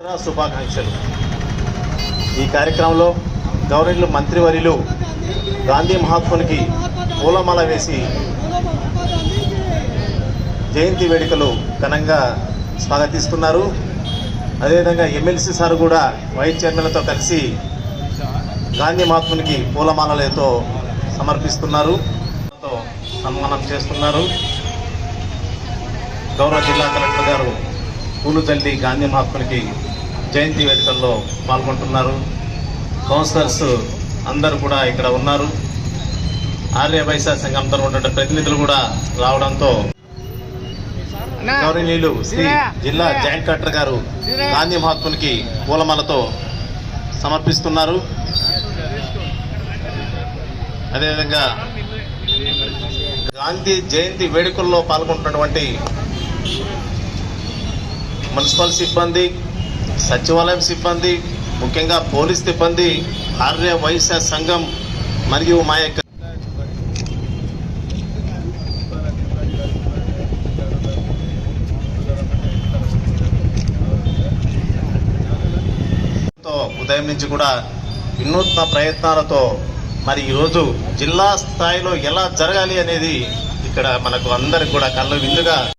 శుభాకాంక్షలు. ఈ కార్యక్రమంలో గవర్నమెంట్ మంత్రివర్యులు గాంధీ మహాత్మునికి పూలమాల వేసి జయంతి వేడుకలు ఘనంగా స్వాగతిస్తున్నారు. అదేవిధంగా ఎమ్మెల్సీ సార్ కూడా వైస్ చైర్మన్లతో కలిసి గాంధీ మహాత్మునికి పూలమాలలతో సమర్పిస్తున్నారు, సన్మానం చేస్తున్నారు. గౌరవ జిల్లా కలెక్టర్ గారు పూలు చల్లి గాంధీ మహాత్మునికి జయంతి వేడుకల్లో పాల్గొంటున్నారు. కౌన్సిలర్స్ అందరూ కూడా ఇక్కడ ఉన్నారు. ఆర్య వైశ్య సంఘం తరఫున ప్రతినిధులు కూడా రావడంతో గౌరవనీయులు శ్రీ జిల్లా జాయింట్ కలెక్టర్ గారు గాంధీ మహాత్మునికి పూలమాలతో సమర్పిస్తున్నారు. అదేవిధంగా గాంధీ జయంతి వేడుకల్లో పాల్గొంటున్నటువంటి మున్సిపల్ సిబ్బంది, సచివాలయం సిబ్బంది, ముఖ్యంగా పోలీస్ సిబ్బంది, ఆర్య వైశ్య సంఘం మరియు మా యొక్క ఉదయం నుంచి కూడా వినూత్న ప్రయత్నాలతో మరి ఈరోజు జిల్లా స్థాయిలో ఎలా జరగాలి అనేది ఇక్కడ మనకు అందరికి కూడా కళ్ళ విందుగా